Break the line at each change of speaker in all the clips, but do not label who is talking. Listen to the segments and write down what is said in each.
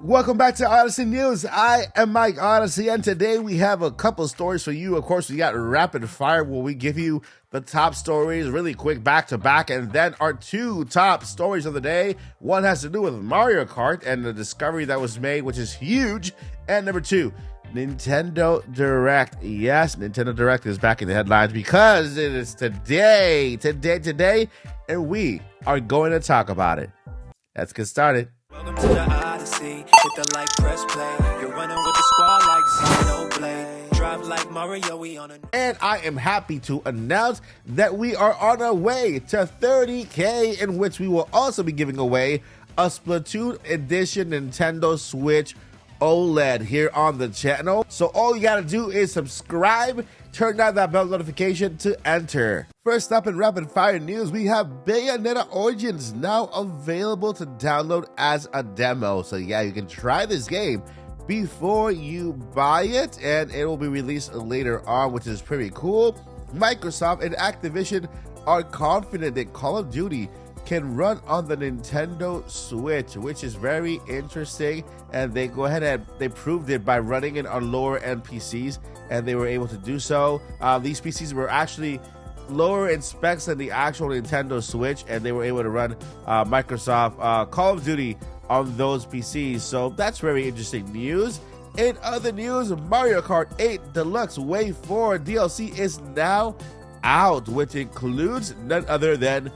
Welcome back to Odyssey News. I am Mike Odyssey, and today we have a couple stories for you. Of course, we got Rapid Fire, where we give you the top stories really quick back to back, and then our two top stories of the day. One has to do with Mario Kart and the discovery that was made, which is huge. And number two, Nintendo Direct. Yes, Nintendo Direct is back in the headlines because it is today, and we are going to talk about it. Let's get started.
Welcome to the Odyssey. Hit the like, press play. You're running with the squad like Xenoblade. Drive like Mario, we on a...
And I am happy to announce that we are on our way to 30K, in which we will also be giving away a Splatoon Edition Nintendo Switch OLED here on the channel. So all you gotta do is subscribe, turn on that bell notification to enter. First up in rapid fire news, we have Bayonetta Origins now available to download as a demo. So yeah, you can try this game before you buy it, and it will be released later on, which is pretty cool. Microsoft and Activision are confident that Call of Duty can run on the Nintendo Switch, which is very interesting, and they go ahead and they proved it by running it on lower end PCs, and they were able to do so. These PCs were actually lower in specs than the actual Nintendo Switch, and they were able to run Microsoft Call of Duty on those PCs, so that's very interesting news. In other news, Mario Kart 8 Deluxe Wave 4 DLC is now out, which includes none other than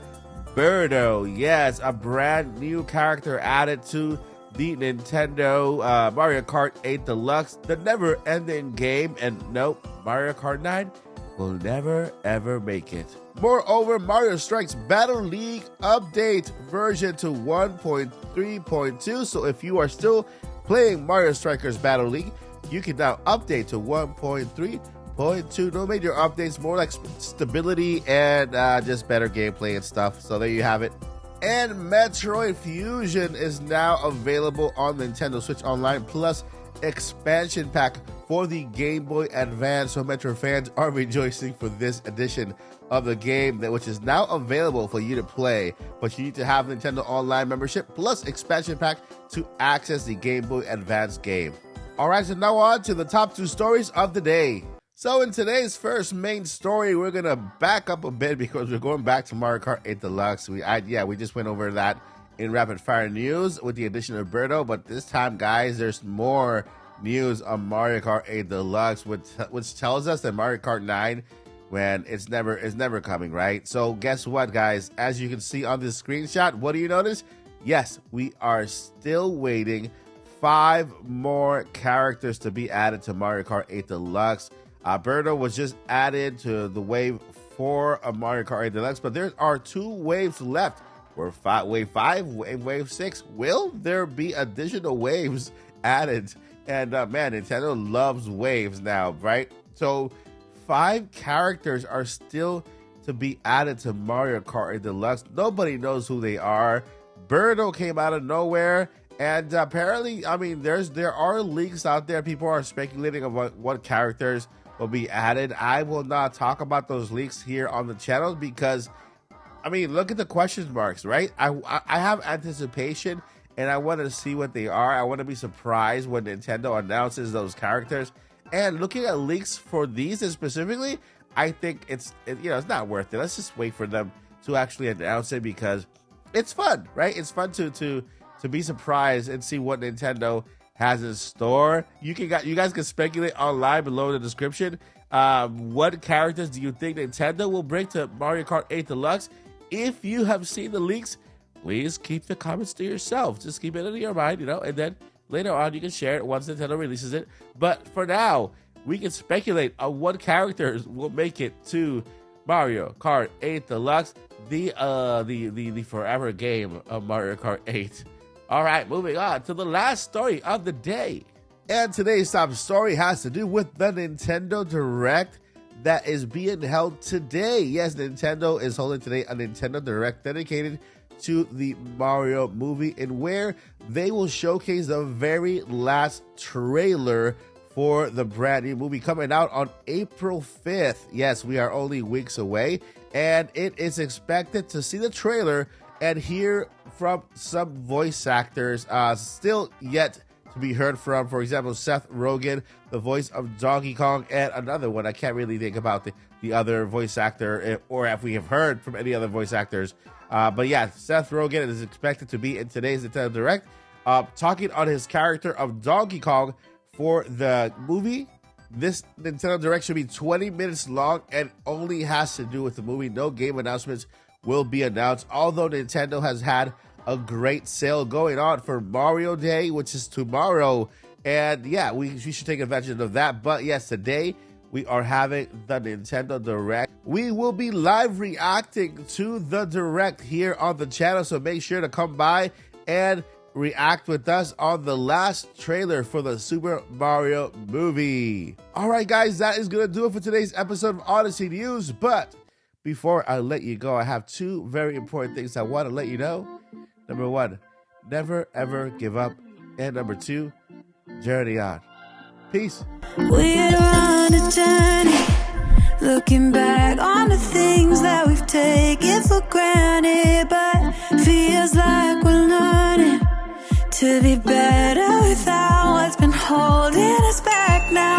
Birdo. Yes, a brand new character added to the Nintendo Mario Kart 8 Deluxe, the never-ending game, and nope, Mario Kart 9 will never ever make it. Moreover, Mario Strikes Battle League update version to 1.3.2. So if you are still playing Mario Strikers Battle League, you can now update to 1.3.2. No major updates, more like stability and just better gameplay and stuff. So there you have it. And Metroid Fusion is now available on Nintendo Switch Online, plus expansion pack for the Game Boy Advance. So Metro fans are rejoicing for this edition of the game, which is now available for you to play, but you need to have Nintendo Online membership plus expansion pack to access the Game Boy Advance game. Alright, so now on to the top two stories of the day. So in today's first main story, we're gonna back up a bit because we're going back to Mario Kart 8 Deluxe. We just went over that in rapid fire news with the addition of Birdo, but this time, guys, there's more news on Mario Kart 8 Deluxe, which tells us that Mario Kart 9, when it's never coming, right? So guess what, guys? As you can see on this screenshot, what do you notice? Yes, we are still waiting 5 more characters to be added to Mario Kart 8 Deluxe. Birdo was just added to the wave 4 of Mario Kart 8 Deluxe, but there are 2 waves left. Wave 5 and wave 6. Will there be additional waves added? And man, Nintendo loves waves now, right? So 5 characters are still to be added to Mario Kart 8 Deluxe. Nobody knows who they are. Birdo came out of nowhere, and apparently, I mean, there are leaks out there. People are speculating about what characters will be added. I will not talk about those leaks here on the channel because, I mean, look at the question marks, right? I have anticipation, and I want to see what they are. I want to be surprised when Nintendo announces those characters. And looking at leaks for these specifically, I think it's not worth it. Let's just wait for them to actually announce it because it's fun, right? It's fun to be surprised and see what Nintendo has in store. You guys can speculate online below in the description. What characters do you think Nintendo will bring to Mario Kart 8 Deluxe? If you have seen the leaks, please keep the comments to yourself. Just keep it in your mind, and then later on you can share it once Nintendo releases it. But for now, we can speculate on what characters will make it to Mario Kart 8 Deluxe, the forever game of Mario Kart 8. All right, moving on to the last story of the day. And today's top story has to do with the Nintendo Direct that is being held today. Yes, Nintendo is holding today a Nintendo Direct dedicated to the Mario movie, and where they will showcase the very last trailer for the brand new movie coming out on April 5th. Yes, we are only weeks away, and it is expected to see the trailer and hear from some voice actors still yet to be heard from, for example, Seth Rogen, the voice of Donkey Kong, and another one. I can't really think about the other voice actor, or if we have heard from any other voice actors. But yeah, Seth Rogen is expected to be in today's Nintendo Direct, talking on his character of Donkey Kong for the movie. This Nintendo Direct should be 20 minutes long and only has to do with the movie. No game announcements will be announced, although Nintendo has had a great sale going on for Mario Day, which is tomorrow. And yeah, we should take advantage of that. But yes, today we are having the Nintendo Direct. We will be live reacting to the Direct here on the channel, so make sure to come by and react with us on the last trailer for the Super Mario movie. Alright guys, that is going to do it for today's episode of Odyssey News. But before I let you go, I have two very important things I want to let you know. Number one, never ever give up. And number two, journey on. Peace.
We're on a journey, looking back on the things that we've taken for granted, but feels like we're learning to be better without what's been holding us back now.